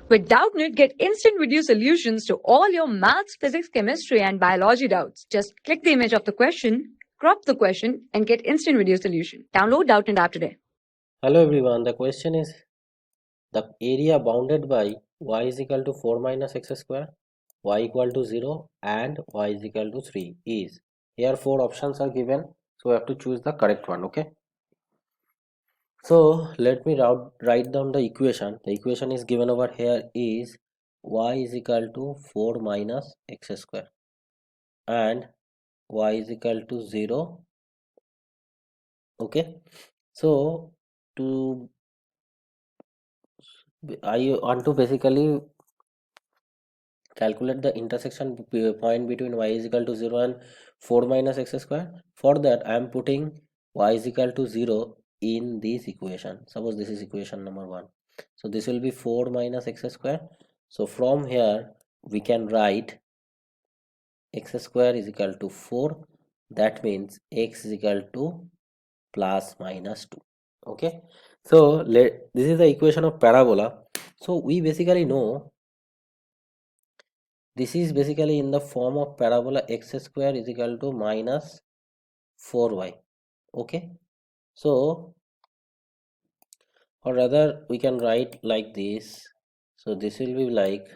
With Doubtnut, get instant video solutions to all your maths, physics, chemistry, and biology doubts. Just click the image of the question, crop the question, and get instant video solution. Download Doubtnut app today. Hello everyone, the question is the area bounded by y is equal to 4 minus x square, y equal to 0 and y is equal to 3 is. Here 4 options are given, so we have to choose the correct one, okay? So let me write down the equation. The equation is given over here is y is equal to 4 minus x square and y is equal to 0, okay? So to I want to basically calculate the intersection point between y is equal to 0 and 4 minus x square. For that I am putting y is equal to 0 in this equation. Suppose this is equation number 1. So this will be 4 minus x square. So from here we can write x square is equal to 4. That means x is equal to plus minus 2. Okay. So this is the equation of parabola. So we basically know this is basically in the form of parabola x square is equal to minus 4y. Okay, so or rather we can write like this. So this will be like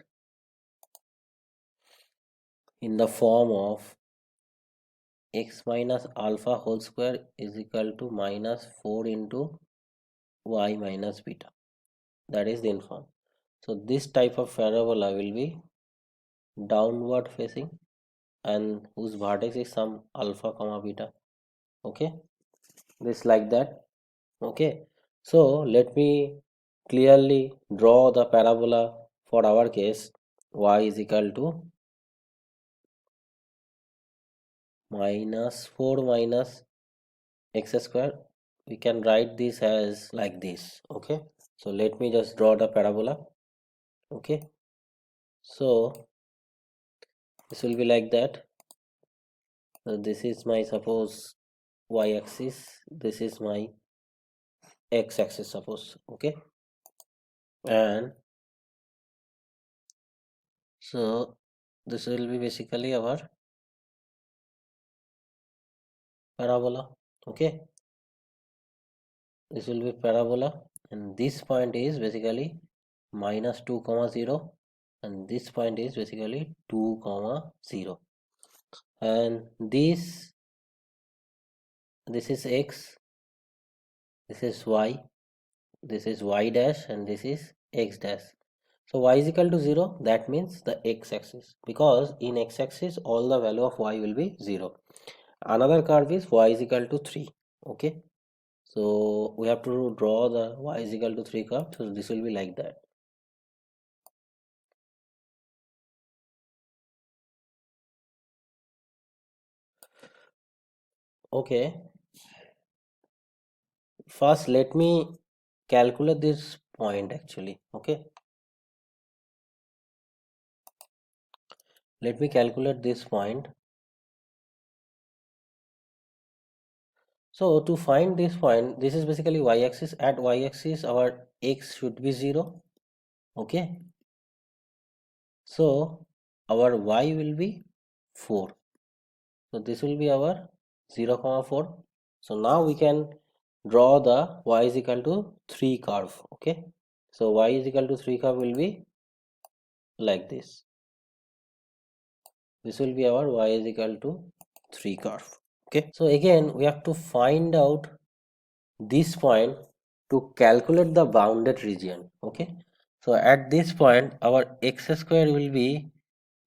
in the form of x minus alpha whole square is equal to minus 4 into y minus beta. That is the inform. So this type of parabola will be downward facing and whose vertex is some alpha comma beta. Okay, this like that. Okay, so let me clearly draw the parabola for our case. Y is equal to minus 4 minus x square. We can write this as like this. Okay, so let me just draw the parabola. Okay, so this will be like that. So this is my suppose y axis, this is my x axis suppose. Okay, and so this will be basically our parabola. Okay, this will be parabola and this point is basically minus 2 comma 0 and this point is basically 2 comma 0 and this is x, this is y, this is y dash and this is x dash. So y is equal to 0, that means the x axis, because in x axis all the value of y will be 0. Another curve is y is equal to 3. Okay, so we have to draw the y is equal to 3 curve. So this will be like that. Okay, first let me calculate this point actually. Okay, let me calculate this point. So to find this point, this is basically y-axis. At y-axis our x should be 0. Okay, so our y will be 4. So this will be our 0 comma 4. So now we can draw the y is equal to 3 curve. Okay, so y is equal to 3 curve will be like this. This will be our y is equal to 3 curve. Okay, so again we have to find out this point to calculate the bounded region. Okay, so at this point our x square will be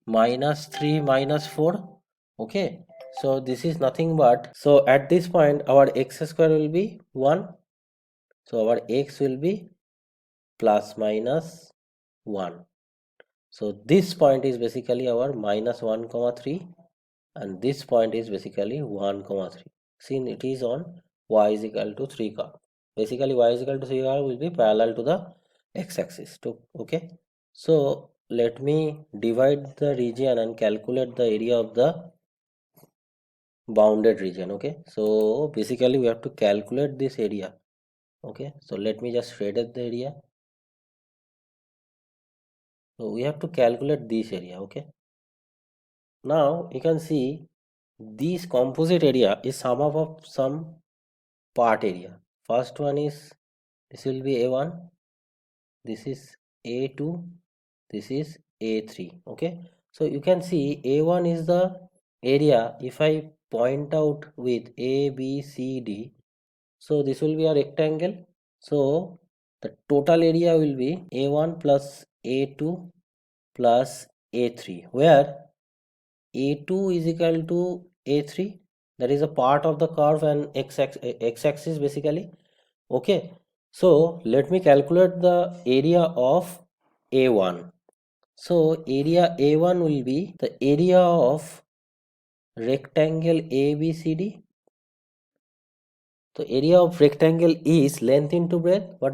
minus 3 minus 4. Okay, so this is nothing but, so at this point our x square will be 1, so our x will be plus minus 1. So this point is basically our minus 1 comma 3 and this point is basically 1 comma 3. Since it is on y is equal to 3 curve, basically y is equal to 3 curve will be parallel to the x-axis too. Okay, so let me divide the region and calculate the area of the bounded region. Okay, so basically we have to calculate this area. Okay, so let me just shade the area. So we have to calculate this area. Okay, now you can see this composite area is sum of some part area. First one is, this will be A1, this is A2, this is A3. Okay, so you can see A1 is the area. If I point out with A, B, C, D, so this will be a rectangle. So the total area will be A1 plus A2 plus A3, where A2 is equal to A3, that is a part of the curve and x-axis basically. Okay, so let me calculate the area of A1. So area A1 will be the area of rectangle ABCD. The area of rectangle is length into breadth, but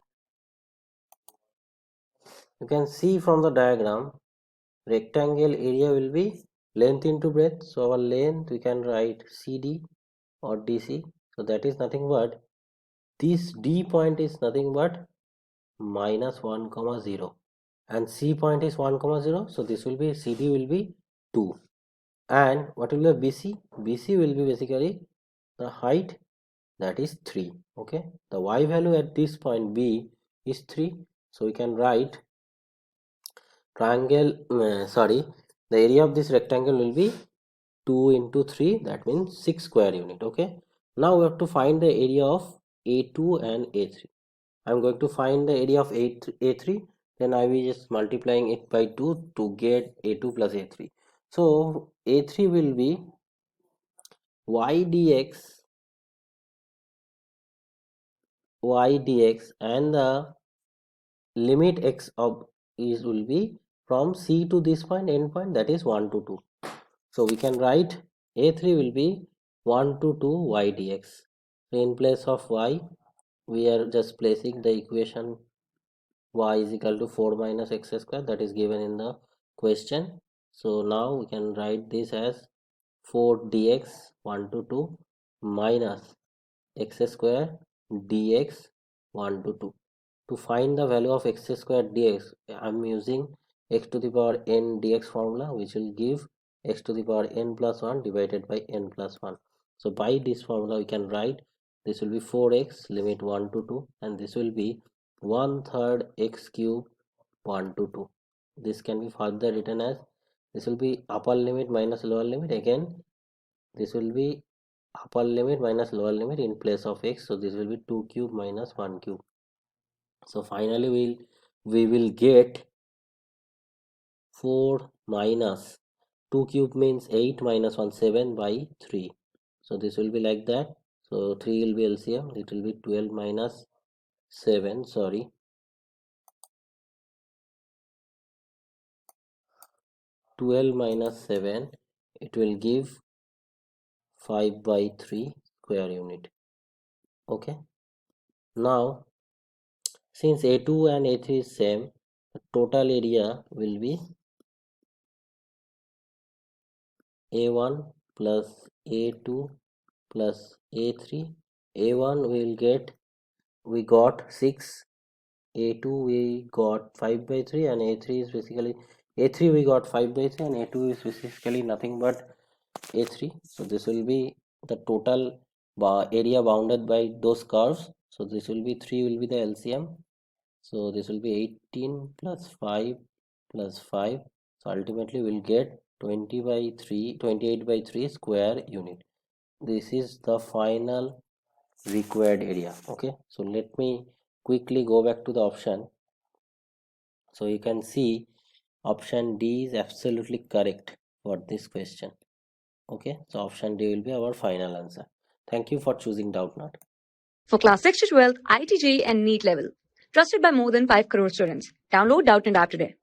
you can see from the diagram, rectangle area will be length into breadth. So our length, we can write CD or DC. So that is nothing but, this D point is nothing but minus 1 comma 0, and C point is 1 comma 0. So this will be, CD will be 2, and what will be BC? BC will be basically the height, that is 3. Okay, the Y value at this point B is 3. So we can write triangle, the area of this rectangle will be 2 into 3, that means 6 square unit. Okay, now we have to find the area of A2 and A3. I'm going to find the area of A3, then I will just multiplying it by 2 to get A2 plus A3. So A3 will be y dx and the limit x of is will be from C to this point, end point, that is 1 to 2. So we can write A3 will be 1 to 2 y dx. So in place of y, we are just placing the equation y is equal to 4 minus x square, that is given in the question. So now we can write this as 4 dx 1 to 2 minus x square dx 1 to 2. To find the value of x square dx, I am using x to the power n dx formula, which will give x to the power n plus 1 divided by n plus 1. So by this formula we can write, this will be 4x limit 1 to 2, and this will be 1/3 x cube 1 to 2. This can be further written as, this will be upper limit minus lower limit. Again, this will be upper limit minus lower limit in place of x. So this will be 2 cube minus 1 cube. So finally we will get 4 minus 2 cube means 8 minus 1 7 by 3. So this will be like that. So 3 will be LCM. It will be 12 minus 7. 12 minus 7. It will give 5 by 3 square unit. Okay. Now since A2 and A3 is same, the total area will be A1 plus A2 plus A3. A1 will get, we got 6, A2 we got 5 by 3, and A3 is basically, A3 we got 5 by 3, and A2 is basically nothing but A3. So this will be the total area bounded by those curves. So this will be 3 will be the LCM. So this will be 18 plus 5 plus 5. So ultimately we'll get 28 by 3 square unit. This is the final required area. Okay, so let me quickly go back to the option. So you can see option D is absolutely correct for this question. Okay, so option D will be our final answer. Thank you for choosing Doubtnut. For class 6 to 12, IIT JEE and NEET level. Trusted by more than 5 crore students. Download Doubtnut app today.